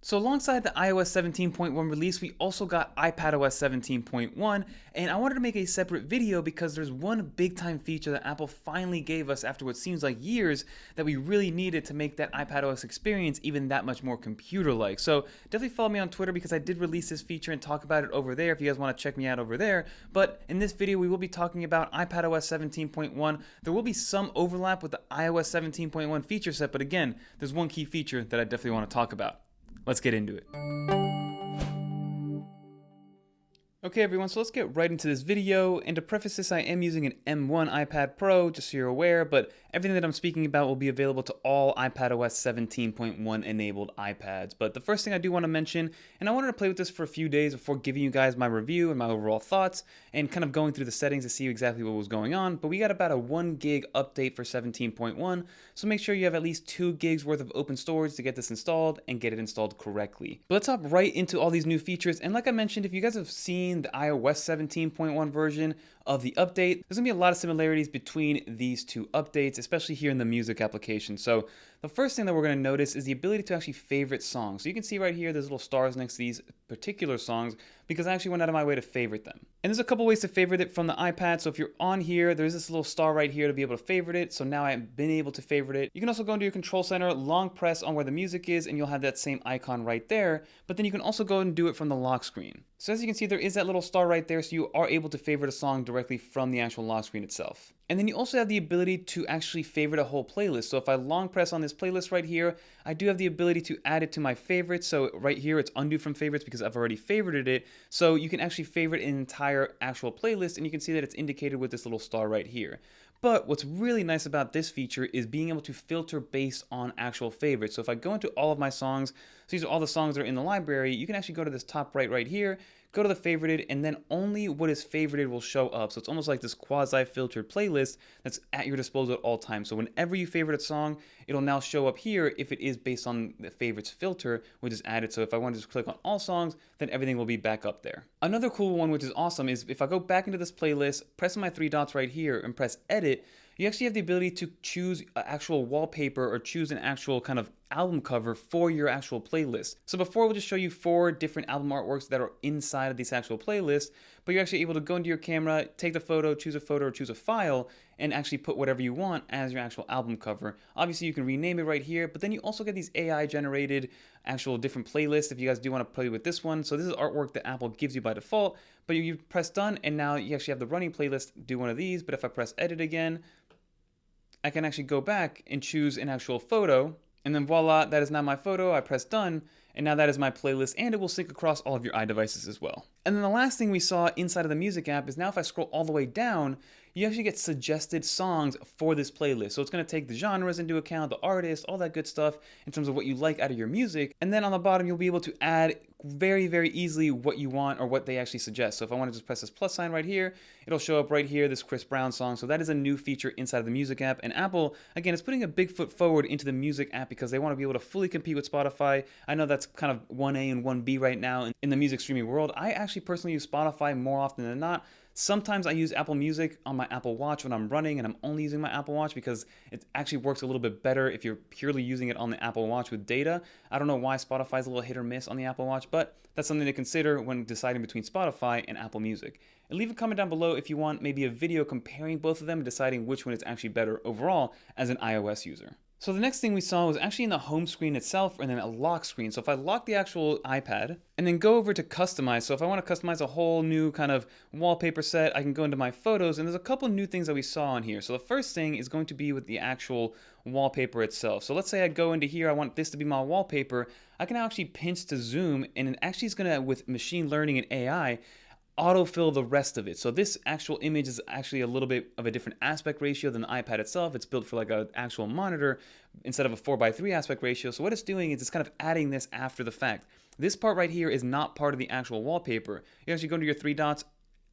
So alongside the iOS 17.1 release, we also got iPadOS 17.1, and I wanted to make a separate video because there's one big time feature that Apple finally gave us after what seems like years that we really needed to make that iPadOS experience even that much more computer-like. So definitely follow me on Twitter because I did release this feature and talk about it over there if you guys want to check me out over there. But in this video, we will be talking about iPadOS 17.1. There will be some overlap with the iOS 17.1 feature set, but again, there's one key feature that I definitely want to talk about. Let's get into it. Okay everyone, so let's get right into this video, and to preface this, I am using an M1 iPad Pro, just so you're aware, but everything that I'm speaking about will be available to all iPadOS 17.1 enabled iPads. But the first thing I do want to mention, and I wanted to play with this for a few days before giving you guys my review and my overall thoughts, and kind of going through the settings to see exactly what was going on, but we got about a 1 gig update for 17.1, so make sure you have at least 2 gigs worth of open storage to get this installed and get it installed correctly. But let's hop right into all these new features, and like I mentioned, if you guys have seen the iOS 17.1 version of the update, there's gonna be a lot of similarities between these two updates, especially here in the music application. So the first thing that we're gonna notice is the ability to actually favorite songs. So you can see right here, there's little stars next to these particular songs because I actually went out of my way to favorite them. And there's a couple ways to favorite it from the iPad. So if you're on here, there's this little star right here to be able to favorite it. So now I've been able to favorite it. You can also go into your control center, long press on where the music is, and you'll have that same icon right there. But then you can also go and do it from the lock screen. So as you can see, there is that little star right there, so you are able to favorite a song directly from the actual lock screen itself. And then you also have the ability to actually favorite a whole playlist. So if I long press on this playlist right here, I do have the ability to add it to my favorites. So right here, it's undo from favorites because I've already favorited it. So you can actually favorite an entire actual playlist, and you can see that it's indicated with this little star right here. But what's really nice about this feature is being able to filter based on actual favorites. So if I go into all of my songs, so these are all the songs that are in the library, you can actually go to this top right here, go to the favorited, and then only what is favorited will show up. So it's almost like this quasi-filtered playlist that's at your disposal at all times. So whenever you favorite a song, it'll now show up here if it is based on the favorites filter, which is added. So if I want to just click on all songs, then everything will be back up there. Another cool one, which is awesome, is if I go back into this playlist, press my 3 dots right here and press edit, you actually have the ability to choose an actual wallpaper or choose an actual kind of album cover for your actual playlist. So before we'll just show you 4 different album artworks that are inside of this actual playlist, but you're actually able to go into your camera, take the photo, or choose a file, and actually put whatever you want as your actual album cover. Obviously you can rename it right here, but then you also get these AI generated actual different playlists if you guys do want to play with this one. So this is artwork that Apple gives you by default, but you press done and now you actually have the running playlist, do one of these. But if I press edit again, I can actually go back and choose an actual photo, and then voila, that is now my photo. I press done, and now that is my playlist, and it will sync across all of your iDevices as well. And then the last thing we saw inside of the music app is now if I scroll all the way down, you actually get suggested songs for this playlist. So it's going to take the genres into account, the artist, all that good stuff in terms of what you like out of your music. And then on the bottom, you'll be able to add very easily what you want or what they actually suggest. So if I want to just press this plus sign right here, it'll show up right here, this Chris Brown song. So that is a new feature inside of the music app. And Apple, again, is putting a big foot forward into the music app because they want to be able to fully compete with Spotify. I know that's kind of 1A and 1B right now in the music streaming world. I actually personally use Spotify more often than not. Sometimes I use Apple Music on my Apple Watch when I'm running, and I'm only using my Apple Watch because it actually works a little bit better if you're purely using it on the Apple Watch with data. I don't know why Spotify is a little hit or miss on the Apple Watch, but that's something to consider when deciding between Spotify and Apple Music. And leave a comment down below if you want maybe a video comparing both of them and deciding which one is actually better overall as an iOS user. So the next thing we saw was actually in the home screen itself and then a lock screen. So if I lock the actual iPad and then go over to customize, so if I want to customize a whole new kind of wallpaper set, I can go into my photos, and there's a couple new things that we saw on here. So the first thing is going to be with the actual wallpaper itself. So let's say I go into here, I want this to be my wallpaper. I can now actually pinch to zoom, and it actually is going to, with machine learning and AI, autofill the rest of it. So this actual image is actually a little bit of a different aspect ratio than the iPad itself. It's built for like an actual monitor instead of a 4:3 aspect ratio. So what it's doing is it's kind of adding this after the fact. This part right here is not part of the actual wallpaper. You actually go to your 3 dots,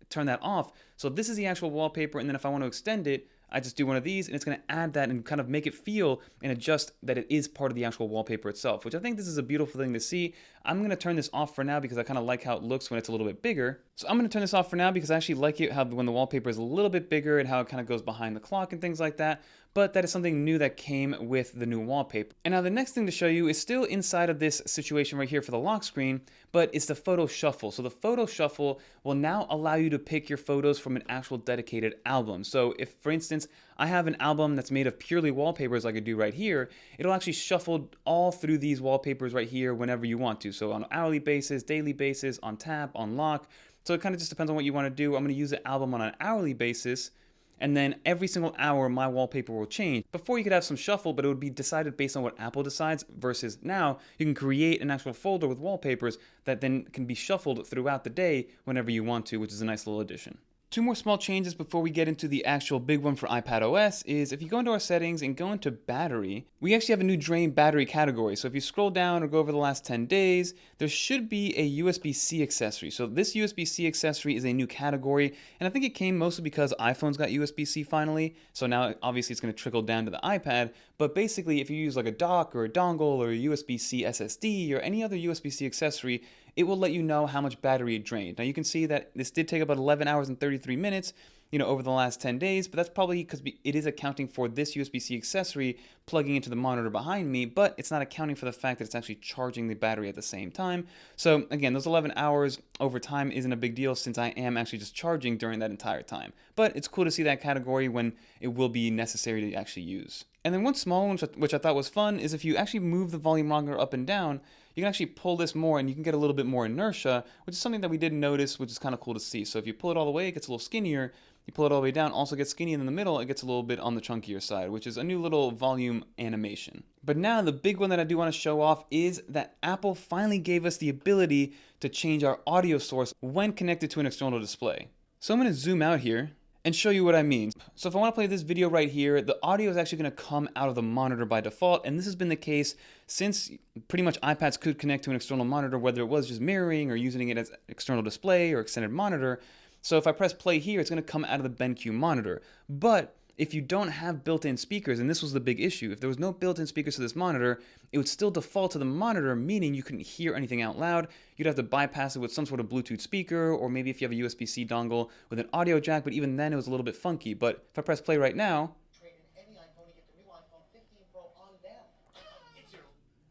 turn that off. So this is the actual wallpaper, and then if I want to extend it, I just do one of these, and it's going to add that and kind of make it feel and adjust that it is part of the actual wallpaper itself, which I think this is a beautiful thing to see. I'm going to turn this off for now because I kind of like how it looks when it's a little bit bigger. So I'm going to turn this off for now because I actually like it how when the wallpaper is a little bit bigger and how it kind of goes behind the clock and things like that. but that is something new that came with the new wallpaper. And now the next thing to show you is still inside of this situation right here for the lock screen, but it's the photo shuffle. So the photo shuffle will now allow you to pick your photos from an actual dedicated album. So if, for instance, I have an album that's made of purely wallpapers like I do right here, it'll actually shuffle all through these wallpapers right here whenever you want to. So on an hourly basis, daily basis, on tap, on lock. So it kind of just depends on what you want to do. I'm going to use the album on an hourly basis, and then every single hour my wallpaper will change. Before you could have some shuffle, but it would be decided based on what Apple decides, versus now you can create an actual folder with wallpapers that then can be shuffled throughout the day whenever you want to, which is a nice little addition. Two more small changes before we get into the actual big one for iPadOS is if you go into our settings and go into battery, we actually have a new drain battery category. So if you scroll down or go over the last 10 days, there should be a USB-C accessory. So this USB-C accessory is a new category, and I think it came mostly because iPhones got USB-C finally. So now obviously it's going to trickle down to the iPad, but basically if you use like a dock or a dongle or a USB-C SSD or any other USB-C accessory, it will let you know how much battery it drained. Now you can see that this did take about 11 hours and 33 minutes, over the last 10 days, but that's probably because it is accounting for this USB-C accessory plugging into the monitor behind me, but it's not accounting for the fact that it's actually charging the battery at the same time. So again, those 11 hours over time isn't a big deal since I am actually just charging during that entire time. But it's cool to see that category when it will be necessary to actually use. And then one small one, which I thought was fun, is if you actually move the volume rocker up and down, you can actually pull this more and you can get a little bit more inertia, which is something that we didn't notice, which is kind of cool to see. So if you pull it all the way, it gets a little skinnier. You pull it all the way down, also gets skinny, and in the middle, it gets a little bit on the chunkier side, which is a new little volume animation. But now the big one that I do want to show off is that Apple finally gave us the ability to change our audio source when connected to an external display. So I'm going to zoom out here and show you what I mean. So if I want to play this video right here, the audio is actually going to come out of the monitor by default, and this has been the case since pretty much iPads could connect to an external monitor, whether it was just mirroring or using it as external display or extended monitor. So if I press play here, it's going to come out of the BenQ monitor. But if you don't have built-in speakers, and this was the big issue, if there was no built-in speakers to this monitor, it would still default to the monitor, meaning you couldn't hear anything out loud. You'd have to bypass it with some sort of Bluetooth speaker, or maybe if you have a USB-C dongle with an audio jack, but even then it was a little bit funky. But if I press play right now,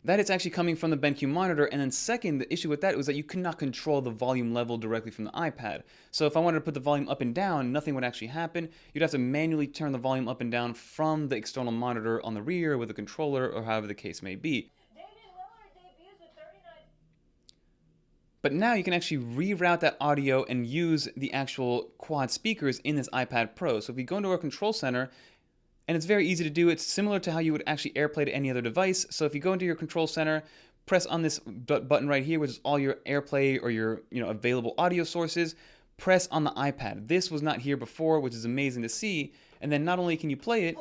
that is actually coming from the BenQ monitor, and then second, the issue with that was that you could not control the volume level directly from the iPad. So if I wanted to put the volume up and down, nothing would actually happen. You'd have to manually turn the volume up and down from the external monitor on the rear with a controller or however the case may be. But now you can actually reroute that audio and use the actual quad speakers in this iPad Pro. So if we go into our control center, and it's very easy to do. It's similar to how you would actually AirPlay to any other device. So if you go into your control center, press on this button right here, which is all your AirPlay or your available audio sources. Press on the iPad. This was not here before, which is amazing to see. And then not only can you play it,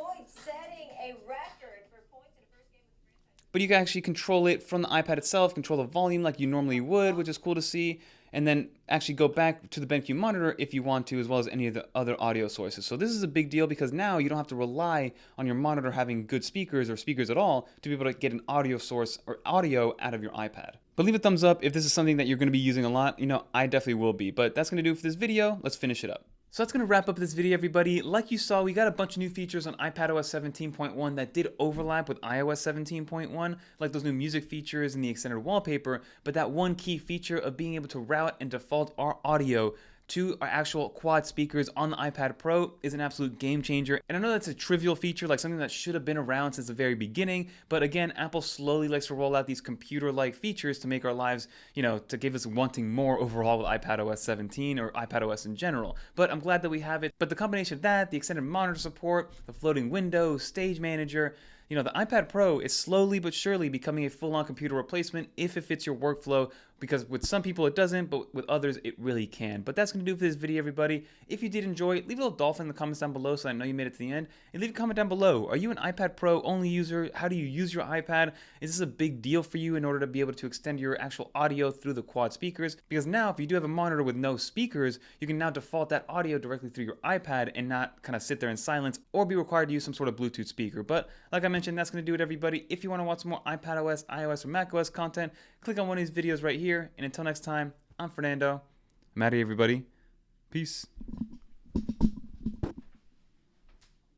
but you can actually control it from the iPad itself, control the volume like you normally would, which is cool to see, and then actually go back to the BenQ monitor if you want to, as well as any of the other audio sources. So this is a big deal because now you don't have to rely on your monitor having good speakers or speakers at all to be able to get an audio source or audio out of your iPad. But leave a thumbs up if this is something that you're going to be using a lot. I definitely will be. But that's going to do it for this video. Let's finish it up. So that's going to wrap up this video, everybody. Like you saw, we got a bunch of new features on iPadOS 17.1 that did overlap with iOS 17.1, like those new music features and the extended wallpaper, but that one key feature of being able to route and default our audio to our actual quad speakers on the iPad Pro is an absolute game changer. And I know that's a trivial feature, like something that should have been around since the very beginning, but again, Apple slowly likes to roll out these computer-like features to make our lives, to give us wanting more overall with iPadOS 17 or iPadOS in general. But I'm glad that we have it. But the combination of that, the extended monitor support, the floating window, stage manager, the iPad Pro is slowly but surely becoming a full-on computer replacement if it fits your workflow, because with some people it doesn't, but with others it really can. But that's going to do for this video, everybody. If you did enjoy it, leave a little dolphin in the comments down below so I know you made it to the end. And leave a comment down below. Are you an iPad Pro only user? How do you use your iPad? Is this a big deal for you in order to be able to extend your actual audio through the quad speakers? Because now if you do have a monitor with no speakers, you can now default that audio directly through your iPad and not kind of sit there in silence or be required to use some sort of Bluetooth speaker. But like I mentioned, that's going to do it, everybody. If you want to watch some more iPadOS, iOS, or macOS content, click on one of these videos right here. And until next time, I'm Fernando. I'm out of here, everybody. Peace.